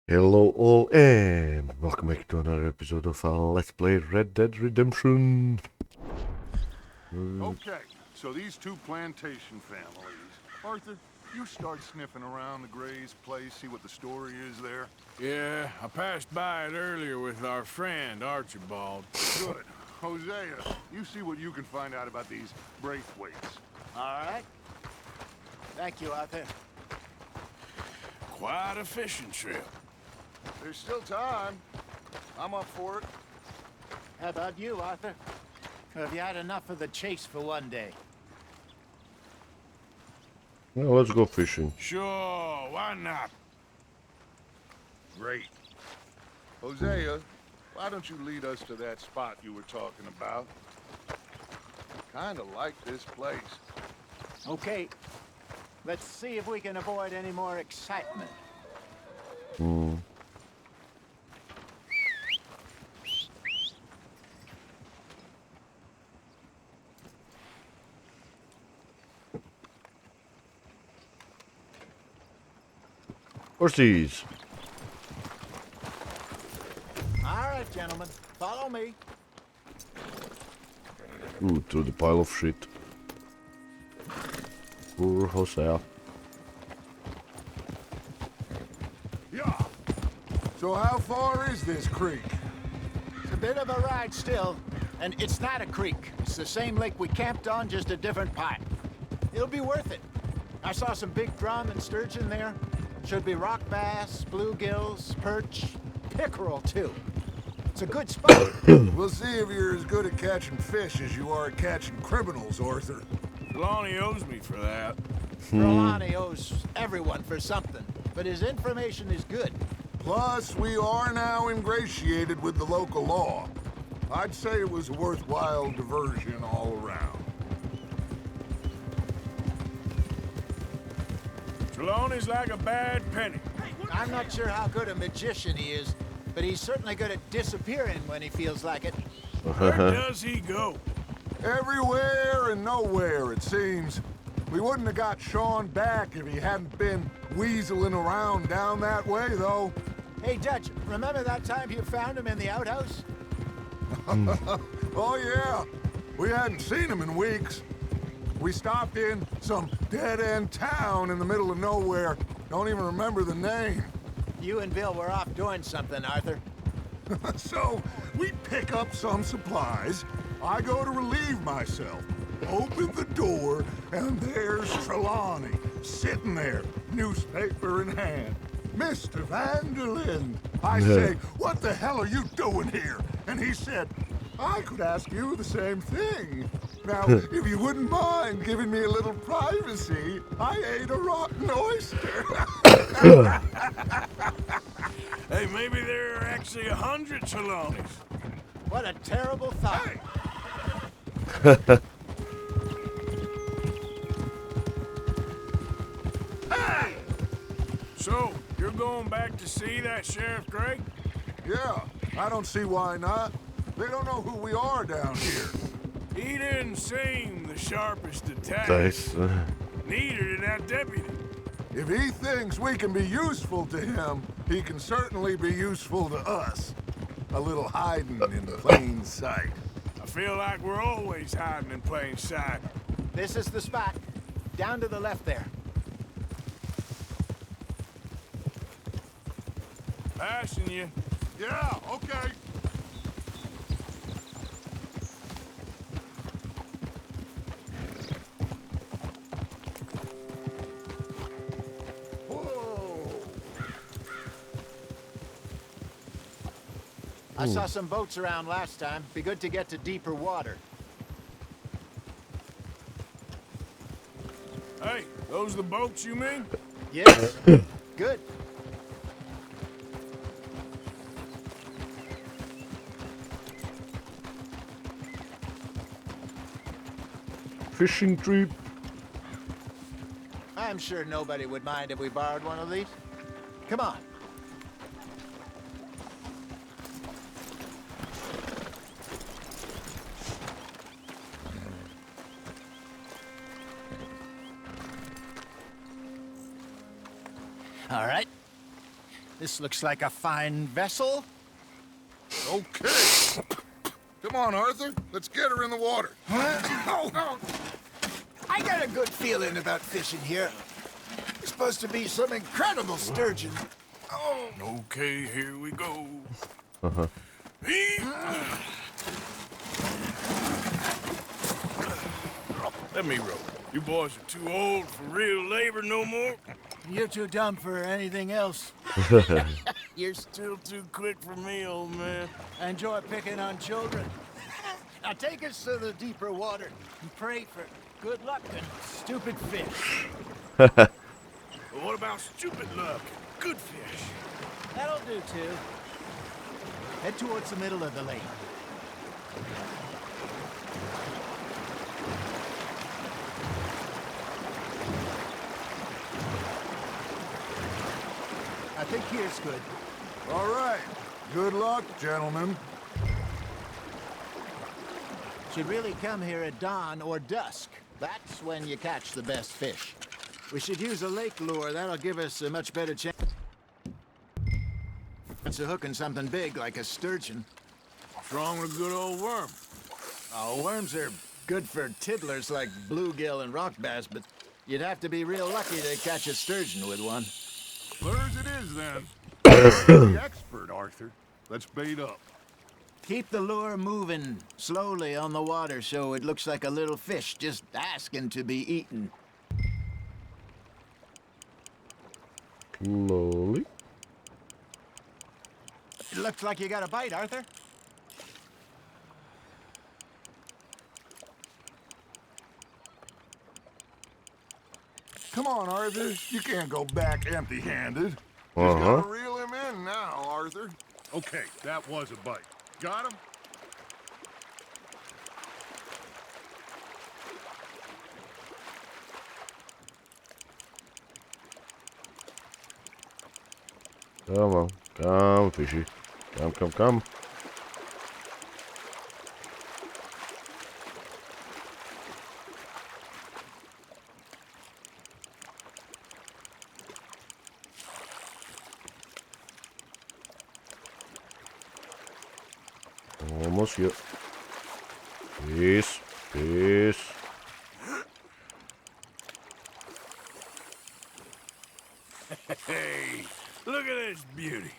Hello all and welcome back to another episode of Let's Play Red Dead Redemption. Okay, so these two plantation families. Arthur, you start sniffing around the Gray's place, see what the story is there. Yeah, I passed by it earlier with our friend, Archibald. Good. Hosea, you see what you can find out about these Braithwaites. All right. Thank you, Arthur. Quite a fishing trip. There's still time. I'm up for it. How about you, Arthur? Have you had enough of the chase for one day? Well, let's go fishing. Sure, why not? Great. Hosea, why don't you lead us to that spot you were talking about? Kinda like this place. Okay. Let's see if we can avoid any more excitement. Horsies! All right, gentlemen. Follow me. Ooh, to the pile of shit. Poor Hosea. Yeah. So how far is this creek? It's a bit of a ride still, and it's not a creek. It's the same lake we camped on, just a different part. It'll be worth it. I saw some big drum and sturgeon there. Should be rock bass, bluegills, perch, pickerel too. It's a good spot. We'll see if you're as good at catching fish as you are at catching criminals, Arthur. Lonnie owes me for that. Trelawney owes everyone for something, but his information is good. Plus, we are now ingratiated with the local law. I'd say it was a worthwhile diversion all around. Trelawney's like a bad penny. I'm not sure how good a magician he is, but he's certainly good at disappearing when he feels like it. Where does he go? Everywhere and nowhere, it seems. We wouldn't have got Sean back if he hadn't been weaseling around down that way, though. Hey, Dutch, remember that time you found him in the outhouse? Oh, yeah. We hadn't seen him in weeks. We stopped in some dead-end town in the middle of nowhere. Don't even remember the name. You and Bill were off doing something, Arthur. So, we pick up some supplies. I go to relieve myself. Open the door, and there's Trelawney, sitting there, newspaper in hand. Mr. Vanderlyn. I say, what the hell are you doing here? And he said, I could ask you the same thing. Now, if you wouldn't mind giving me a little privacy, I ate a rotten oyster. Hey, maybe there are actually 100 Trelawneys. What a terrible thought. Hey! Hey! So, you're going back to see that Sheriff Gray? Yeah, I don't see why not. They don't know who we are down here. He didn't seem the sharpest attack. Nice. Neither did that deputy. If he thinks we can be useful to him, he can certainly be useful to us. A little hiding in plain sight. I feel like we're always hiding in plain sight. This is the spot. Down to the left there. Passing you. Yeah, okay. I saw some boats around last time. Be good to get to deeper water. Hey, those the boats you mean? Yes. Good. Fishing trip. I'm sure nobody would mind if we borrowed one of these. Come on. All right. This looks like a fine vessel. Okay. Come on, Arthur. Let's get her in the water. Oh. I got a good feeling about fishing here. It's supposed to be some incredible sturgeon. Oh. Okay, here we go. Uh-huh. Let me row. You boys are too old for real labor no more. You're too dumb for anything else. You're still too quick for me, old man. I enjoy picking on children. Now take us to the deeper water and pray for good luck and stupid fish. But what about stupid luck and good fish? That'll do, too. Head towards the middle of the lake. I think here's good. All right. Good luck, gentlemen. Should really come here at dawn or dusk. That's when you catch the best fish. We should use a lake lure. That'll give us a much better chance of hooking something big like a sturgeon. What's wrong with a good old worm? Oh, worms are good for tiddlers like bluegill and rock bass, but you'd have to be real lucky to catch a sturgeon with one. Lures it is, then. You're the expert, Arthur. Let's bait up. Keep the lure moving slowly on the water so it looks like a little fish just asking to be eaten. Slowly. It looks like you got a bite, Arthur. Come on, Arthur. You can't go back empty-handed. Just Uh-huh. gotta reel him in now, Arthur. Okay, that was a bite. Got him? Come on. Come, fishy. Come, come, come. Almost here. Peace. Peace. Hey, look at this beauty.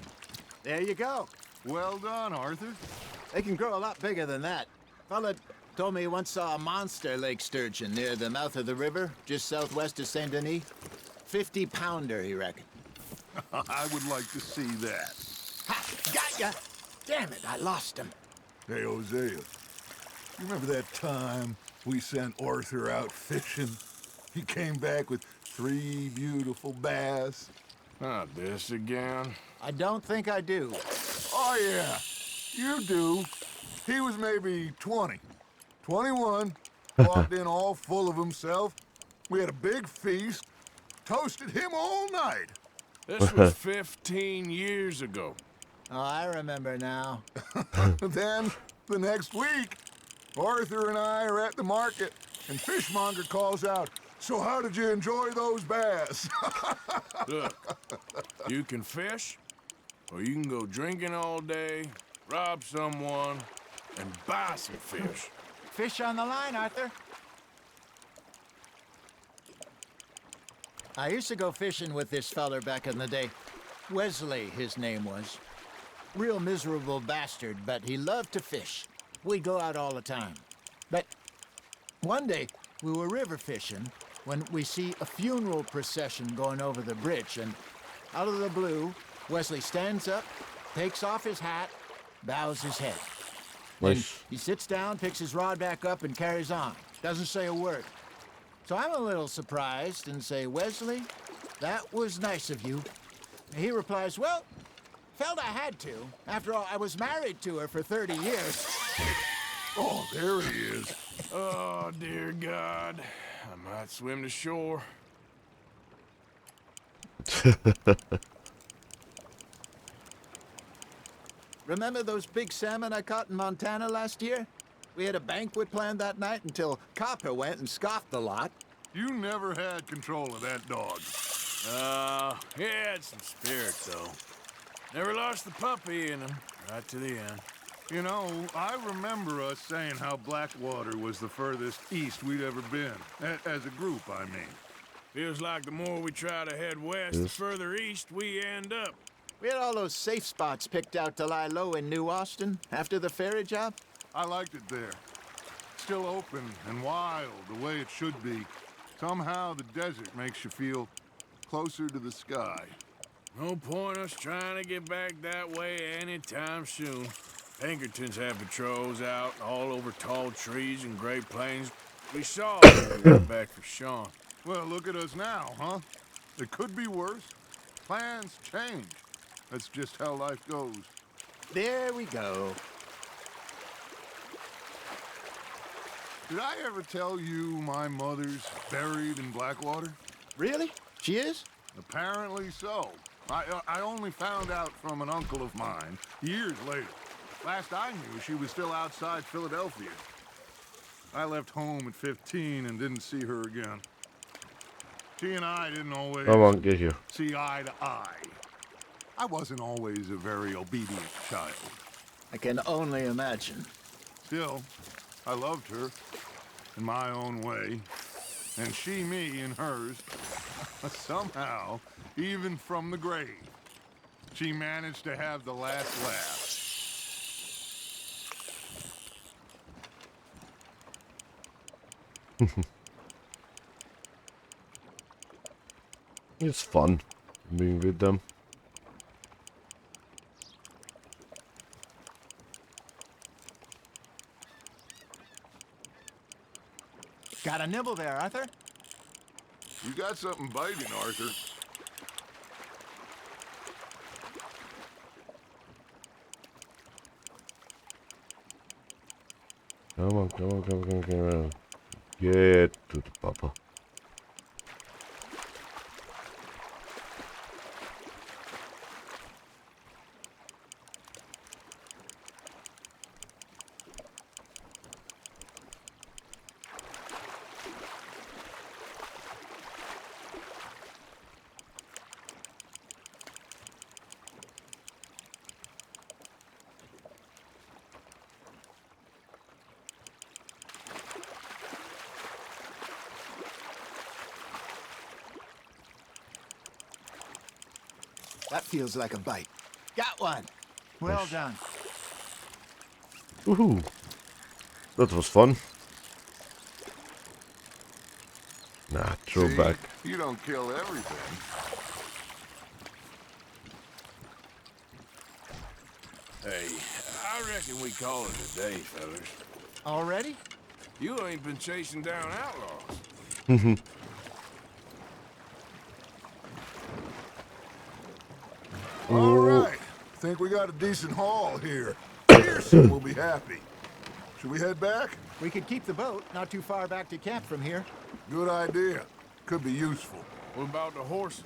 There you go. Well done, Arthur. They can grow a lot bigger than that. Fella told me he once saw a monster lake sturgeon near the mouth of the river, just southwest of Saint Denis. 50-pounder, he reckoned. I would like to see that. Ha! Got ya! Damn it, I lost him. Hey, Hosea. You remember that time we sent Arthur out fishing? He came back with 3 beautiful bass. Not this again. I don't think I do. Oh, yeah. You do. He was maybe 20. 21. Walked in all full of himself. We had a big feast. Toasted him all night. This was 15 years ago. Oh, I remember now. Then, the next week, Arthur and I are at the market, and Fishmonger calls out, "So how did you enjoy those bass?" Look, you can fish, or you can go drinking all day, rob someone, and buy some fish. Fish on the line, Arthur. I used to go fishing with this feller back in the day. Wesley, his name was. Real miserable bastard, but he loved to fish. We'd go out all the time. But one day, we were river fishing when we see a funeral procession going over the bridge, and out of the blue, Wesley stands up, takes off his hat, bows his head. Then Nice. he sits down, picks his rod back up, and carries on. Doesn't say a word. So I'm a little surprised and say, "Wesley, that was nice of you." He replies, "Well, felt I had to. After all, I was married to her for 30 years. Oh, there he is. Oh, dear God. I might swim to shore. Remember those big salmon I caught in Montana last year? We had a banquet planned that night until Copper went and scoffed the lot. You never had control of that dog. He had some spirit, though. Never lost the puppy in him, right to the end. You know, I remember us saying how Blackwater was the furthest east we'd ever been. As a group, I mean. Feels like the more we try to head west, the further east we end up. We had all those safe spots picked out to lie low in New Austin after the ferry job. I liked it there. Still open and wild, the way it should be. Somehow the desert makes you feel closer to the sky. No point us trying to get back that way anytime soon. Pinkertons have patrols out all over tall trees and Great Plains. We saw them when we went back for Sean. Well, look at us now, huh? It could be worse. Plans change. That's just how life goes. There we go. Did I ever tell you my mother's buried in Blackwater? Really? She is? Apparently so. I only found out from an uncle of mine years later. Last I knew, she was still outside Philadelphia. I left home at 15 and didn't see her again. She and I didn't always Come on, get here. see eye to eye. I wasn't always a very obedient child. I can only imagine. Still, I loved her in my own way, and she me in hers. Somehow, even from the grave, she managed to have the last laugh. It's fun being with them. Got a nibble there, Arthur? You got something biting, Arthur. Come on, come on, come on, come on, come on. Get to the papa. That feels like a bite. Got one. Well done. Woohoo! That was fun. Nah, throw See, back. You don't kill everything. Hey, I reckon we call it a day, fellas. Already? You ain't been chasing down outlaws. All right. Think we got a decent haul here. Pearson will be happy. Should we head back? We could keep the boat not too far back to camp from here. Good idea. Could be useful. What about the horses?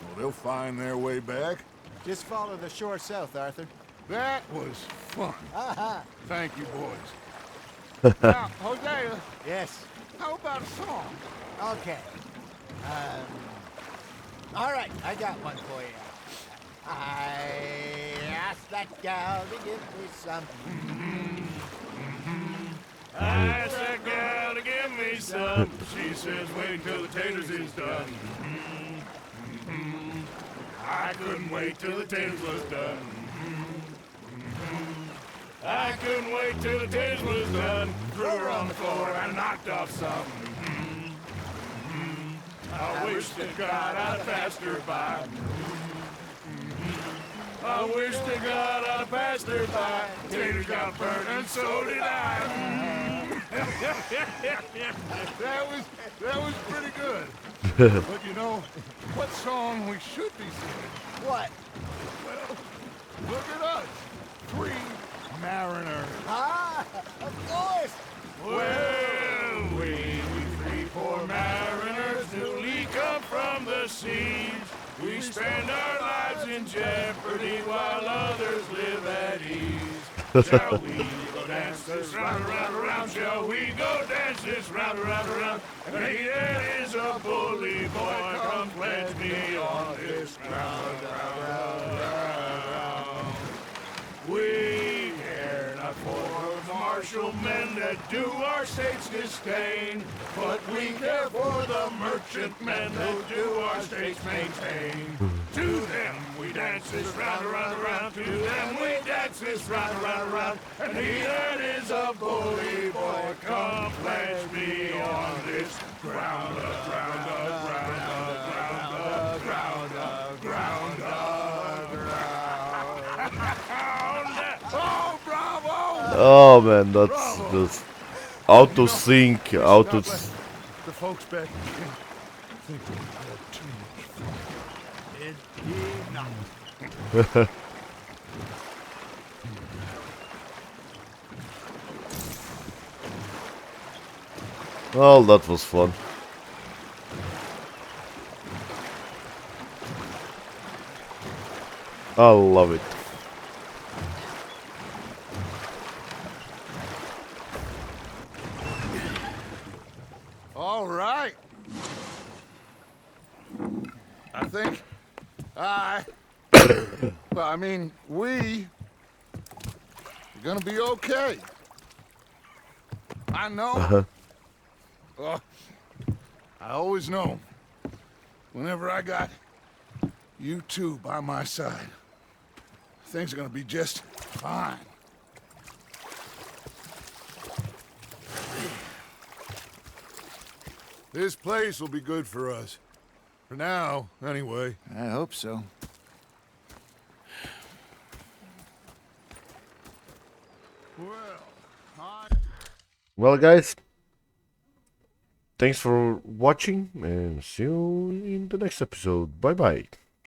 Well, they'll find their way back. Just follow the shore south, Arthur. That was fun. Aha! Thank you, boys. Now, Hosea, Yes. how about a song? Okay. All right, I got one for you. I asked that gal to give me some. I asked that gal to give me some. She says, wait till the taters is done. I couldn't wait till the taters was done. I couldn't wait till the taters was done. Threw her on the floor and knocked off some. I wish to God I'd passed her by. I wish to God I'd passed her by. Taters got burnt and so did I. That was pretty good. But you know, what song we should be singing? What? Well, look at us. 3 mariners. Ah, of course. Well, we three poor mariners newly come from the seas. We spend our lives in jeopardy while others live at ease. Shall we go dance this round, around, around? Shall we go dance this round, around, around? He that is a bully boy, come pledge me on this ground, round, round, round, round. partial men that do our state's disdain. But we care for the merchantmen that do our state's maintain. To them we dance this round, around, around. To them we dance this round, around, around. And he that is a bully boy, come pledge me on this ground up, ground up, ground up, ground up, ground up, ground up, ground up. Oh, bravo! Oh man, that's just auto sync, auto. The folks back in camp think we had too much fun. It did not. Well, that was fun. I love it. All right. I think we are gonna be okay. I know. I always know. Whenever I got you two by my side, things are gonna be just fine. This place will be good for us. For now, anyway. I hope so. Well, guys, thanks for watching and see you in the next episode. Bye bye.